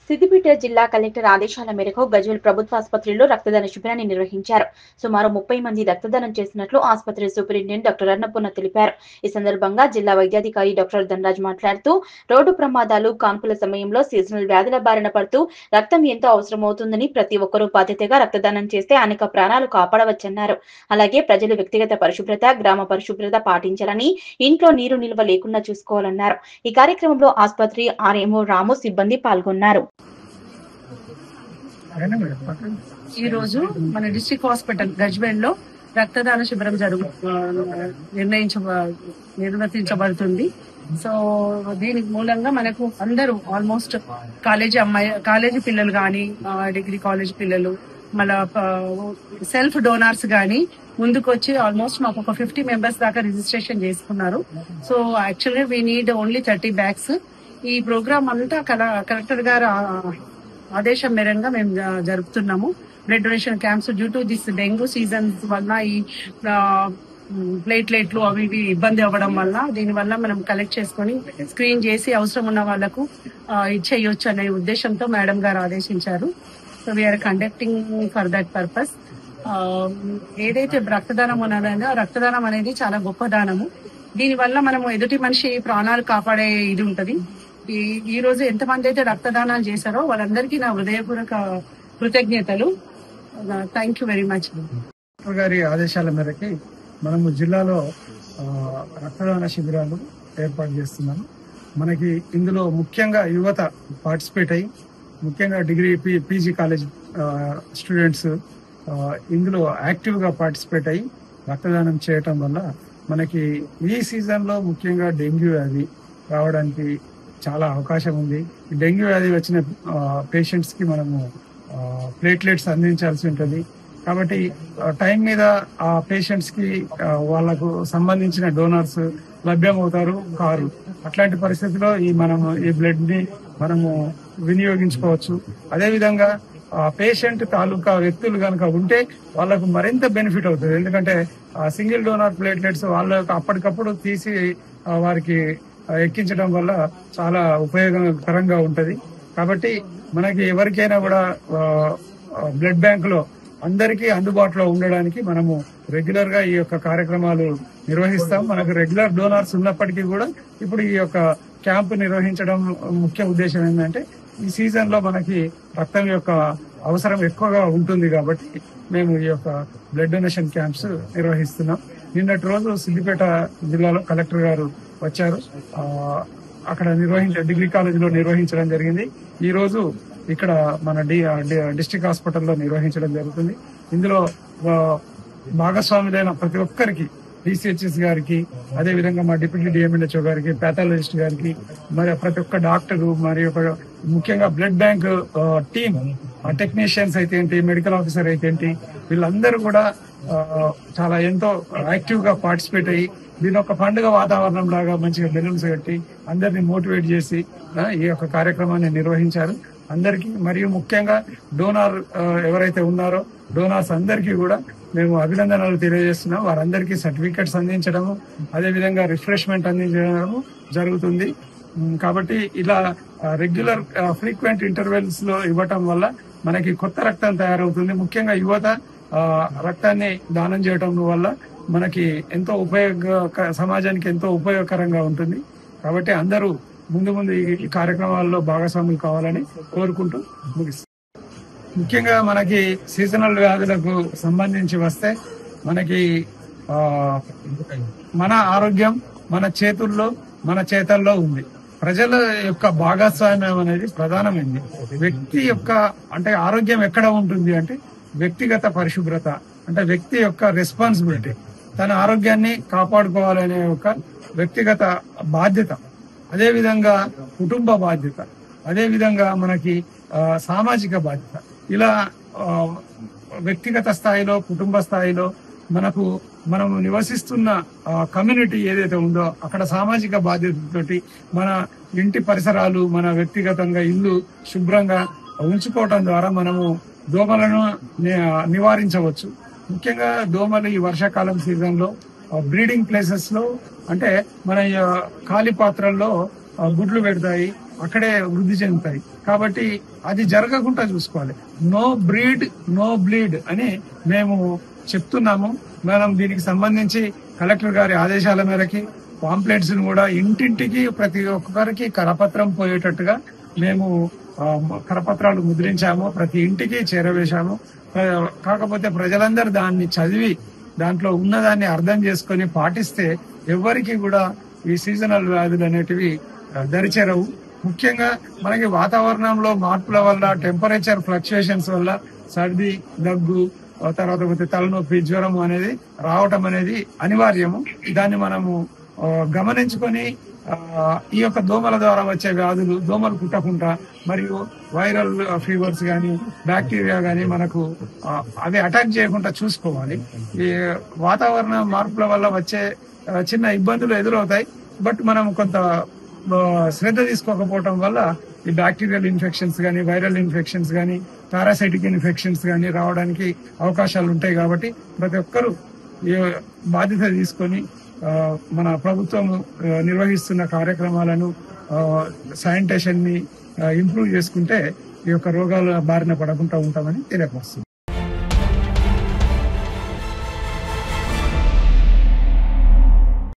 సిద్దిపేట జిల్లా కలెక్టర్ ఆదేశాల మేరకు గజ్వేల్ ప్రభుత్వాసుపత్రిలో రక్తదాన శిబిరాన్ని నిర్వహించారు. సుమారు 30 మంది రక్తదానం చేసినట్లు ఆసుపత్రి సూపరింటెండెంట్ డాక్టర్ అన్నపూర్ణ తెలిపారు. ఈ సందర్భంగా జిల్లా వైద్యాధికారి డాక్టర్ ధనరాజ్ మాట్లాడుతూ, రోడ్డు ప్రమాదాలు, కాన్పుల సమయంలో సీజనల్ వ్యాధుల బారిన పడుతూ రక్తం ఎంతో అవసరమవుతుందని, ప్రతి ఒక్కరూ బాధ్యతగా రక్తదానం చేస్తే అనేక ప్రాణాలు కాపాడవచ్చన్నారు. అలాగే ప్రజలు వ్యక్తిగత పరిశుభ్రత, గ్రామ పరిశుభ్రత పాటించాలని, ఇంట్లో నీరు నిల్వ లేకుండా చూసుకోవాలన్నారు. ఈ కార్యక్రమంలో ఆసుపత్రి ఆర్ఎంఓ రాము సిబ్బంది పాల్గొన్నారు. ఈ రోజు మన డిస్ట్రిక్ట్ హాస్పిటల్ గజ్వేల్ లో రక్తదాన శిబిరం నిర్వర్తించబడుతుంది. సో దీనికి మూలంగా మనకు అందరూ ఆల్మోస్ట్ కాలేజీ పిల్లలు కానీ, డిగ్రీ కాలేజ్ పిల్లలు, మళ్ళా సెల్ఫ్ డోనార్స్ గానీ ముందుకొచ్చి ఆల్మోస్ట్ మాకు ఒక 50 మెంబర్స్ దాకా రిజిస్ట్రేషన్ చేసుకున్నారు. సో యాక్చువల్గా వీ నీడ్ ఓన్లీ 30 బ్యాగ్స్. ఈ ప్రోగ్రామ్ అంతా కలెక్టర్ గారు ఆదేశం మేరంగా మేము జరుపుతున్నాము. Blood donation camps due to this dengue season వల్ల ఈ ప్లేట్లెట్లు అవి ఇవి ఇబ్బంది అవ్వడం వల్ల దీనివల్ల మనం కలెక్ట్ చేసుకుని స్క్రీన్ చేసి అవసరం ఉన్న వాళ్లకు ఇచ్చేయొచ్చు అనే ఉద్దేశంతో మేడం గారు ఆదేశించారు. So we are conducting for that purpose. ఏదైతే రక్తదానం ఉన్నదో రక్తదానం అనేది చాలా గొప్ప దానము. దీనివల్ల మనము ఎదుటి మనిషి ప్రాణాలు కాపాడే ఇది ఉంటది. ఈ రోజు ఎంతమంది అయితే రక్తదానాలు చేశారో వాళ్ళందరికీ నా హృదయపూర్వక కృతజ్ఞతలు. Thank you very much. గారి ఆదేశాల మేరకి మనము జిల్లాలో రక్తదాన శిబిరాలు ఏర్పాటు చేస్తున్నాము. మనకి ఇందులో ముఖ్యంగా యువత పార్టిసిపేట్ అయ్యి, ముఖ్యంగా డిగ్రీ పీజీ కాలేజ్ స్టూడెంట్స్ ఇందులో యాక్టివ్ గా పార్టిసిపేట్ అయ్యి రక్తదానం చేయటం వల్ల మనకి ఈ సీజన్ లో ముఖ్యంగా డెంగ్యూ వ్యాధి రావడానికి చాలా అవకాశం ఉంది. డెంగ్యూ వ్యాధి వచ్చిన పేషెంట్స్ కి మనము ప్లేట్లెట్స్ అందించాల్సి ఉంటుంది. కాబట్టి టైం మీద ఆ పేషెంట్స్ కి వాళ్లకు సంబంధించిన డోనర్స్ లభ్యమవుతారు కారు. అట్లాంటి పరిస్థితిలో ఈ బ్లడ్ ని మనము వినియోగించుకోవచ్చు. అదేవిధంగా ఆ పేషెంట్ తాలూకా వ్యక్తులు కనుక ఉంటే వాళ్లకు మరింత బెనిఫిట్ అవుతుంది. ఎందుకంటే ఆ సింగిల్ డోనర్ ప్లేట్లెట్స్ వాళ్ళకు అప్పటికప్పుడు తీసి వారికి ఎక్కించడం వల్ల చాలా ఉపయోగకరంగా ఉంటది. కాబట్టి మనకి ఎవరికైనా కూడా బ్లడ్ బ్యాంక్ లో అందరికీ అందుబాటులో ఉండడానికి మనము రెగ్యులర్ గా ఈ యొక్క కార్యక్రమాలు నిర్వహిస్తాం. మనకు రెగ్యులర్ డోనర్స్ ఉన్నప్పటికీ కూడా ఇప్పుడు ఈ యొక్క క్యాంపు నిర్వహించడం ముఖ్య ఉద్దేశం ఏంటంటే ఈ సీజన్ లో మనకి రక్తం యొక్క అవసరం ఎక్కువగా ఉంటుంది కాబట్టి మేము ఈ యొక్క బ్లడ్ డొనేషన్ క్యాంప్స్ నిర్వహిస్తున్నాం. నిన్నటి రోజు సిద్దిపేట జిల్లాలో కలెక్టర్ గారు వచ్చారు. అక్కడ డిగ్రీ కాలేజీలో నిర్వహించడం జరిగింది. ఈ రోజు ఇక్కడ మన డిస్ట్రిక్ట్ హాస్పిటల్లో నిర్వహించడం జరుగుతుంది. ఇందులో భాగస్వాములైన ప్రతి ఒక్కరికి, డిసిహెచ్ఎస్ గారికి, అదేవిధంగా మా డిప్యూటీ డిఎంఎన్హెచ్ఓ గారికి, ప్యాథాలజిస్ట్ గారికి, మరి ప్రతి ఒక్క డాక్టరు, మరి ముఖ్యంగా బ్లడ్ బ్యాంక్ టీమ్ టెక్నీషియన్స్ అయితే ఏంటి, మెడికల్ ఆఫీసర్ అయితే ఏంటి, వీళ్ళందరూ కూడా చాలా ఎంతో యాక్టివ్ గా పార్టిసిపేట్ అయ్యి దీని ఒక పండుగ వాతావరణం లాగా మంచిగా బెలూన్స్ కట్టి అందరినీ మోటివేట్ చేసి ఈ యొక్క కార్యక్రమాన్ని నిర్వహించారు. అందరికీ మరియు ముఖ్యంగా డోనార్ ఎవరైతే ఉన్నారో డోనార్స్ అందరికీ కూడా మేము అభినందనలు తెలియజేస్తున్నాం. వారందరికీ సర్టిఫికెట్స్ అందించడము, అదేవిధంగా రిఫ్రెష్మెంట్ అందించడము జరుగుతుంది. కాబట్టి ఇలా రెగ్యులర్ ఫ్రీక్వెంట్ ఇంటర్వెల్స్ లో ఇవ్వటం వల్ల మనకి కొత్త రక్తం తయారవుతుంది. ముఖ్యంగా యువత రక్తాన్ని దానం చేయటం వల్ల మనకి ఎంతో సమాజానికి ఎంతో ఉపయోగకరంగా ఉంటుంది. కాబట్టి అందరూ ముందు ఈ కార్యక్రమాల్లో భాగస్వాములు కావాలని కోరుకుంటూ ముగిస్తాం. ముఖ్యంగా మనకి సీజనల్ వ్యాధులకు సంబంధించి వస్తే మనకి మన ఆరోగ్యం మన చేతల్లో ఉంది. ప్రజల యొక్క భాగస్వామ్యం అనేది ప్రధానమైంది. వ్యక్తి యొక్క ఆరోగ్యం ఎక్కడ ఉంటుంది అంటే వ్యక్తిగత పరిశుభ్రత, వ్యక్తి యొక్క రెస్పాన్సిబిలిటీ, తన ఆరోగ్యాన్ని కాపాడుకోవాలనే ఒక వ్యక్తిగత బాధ్యత, అదేవిధంగా కుటుంబ బాధ్యత, అదేవిధంగా మనకి సామాజిక బాధ్యత. ఇలా వ్యక్తిగత స్థాయిలో, కుటుంబ స్థాయిలో మనం నివసిస్తున్న కమ్యూనిటీ ఏదైతే ఉందో అక్కడ సామాజిక బాధ్యతతోటి మన ఇంటి పరిసరాలు, మన వ్యక్తిగతంగా ఇల్లు శుభ్రంగా ఉంచుకోవటం ద్వారా మనము దోమలను నివారించవచ్చు. ముఖ్యంగా దోమలు ఈ వర్షాకాలం సీజన్ లో బ్రీడింగ్ ప్లేసెస్ లో మన ఖాళీ పాత్రల్లో గుడ్లు పెడతాయి. అక్కడే వృద్ధి చెందుతాయి. కాబట్టి అది జరగకుండా చూసుకోవాలి. నో బ్రీడ్ నో బ్లీడ్ అని మేము చెప్తున్నాము. మనం దీనికి సంబంధించి కలెక్టర్ గారి ఆదేశాల మేరకి పాంప్లెట్స్ కూడా ఇంటింటికి ప్రతి ఒక్కరికి కరపత్రం పోయేటట్టుగా మేము కరపత్రాలు ముద్రించాము, ప్రతి ఇంటికి చేరవేశాము. కాకపోతే ప్రజలందరూ దాన్ని చదివి దాంట్లో ఉన్నదాన్ని అర్థం చేసుకొని పాటిస్తే ఎవరికి కూడా ఈ సీజనల్ వ్యాధులు అనేటివి దరిచేరవు. ముఖ్యంగా మనకి వాతావరణంలో మార్పుల వల్ల, టెంపరేచర్ ఫ్లక్చుయేషన్స్ వల్ల సర్ది, దగ్గు, తర్వాత తలనొప్పి, జ్వరం అనేది రావటం అనేది అనివార్యము. దాన్ని మనము గమనించుకొని ఈ యొక్క దోమల ద్వారా వచ్చే వ్యాధులు, దోమలు కుట్టకుండా, మరియు వైరల్ ఫీవర్స్ గానీ, బ్యాక్టీరియా గానీ మనకు అవి అటాక్ చేయకుండా చూసుకోవాలి. ఈ వాతావరణ మార్పుల వల్ల వచ్చే చిన్న ఇబ్బందులు ఎదురవుతాయి. బట్ మనం కొంత శ్రద్ధ తీసుకోకపోవటం వల్ల ఈ బ్యాక్టీరియల్ ఇన్ఫెక్షన్స్ గానీ, వైరల్ ఇన్ఫెక్షన్స్ గానీ, పారాసైటిక్ ఇన్ఫెక్షన్స్ గానీ రావడానికి అవకాశాలు ఉంటాయి. కాబట్టి ప్రతి ఒక్కరూ ఈ బాధ్యత తీసుకొని మన ప్రభుత్వం నిర్వహిస్తున్న కార్యక్రమాలను, శానిటేషన్ ని ఇంప్రూవ్ చేసుకుంటే ఈ యొక్క రోగాల బారిన పడకుండా ఉంటామని తెలియపరుస్తుంది.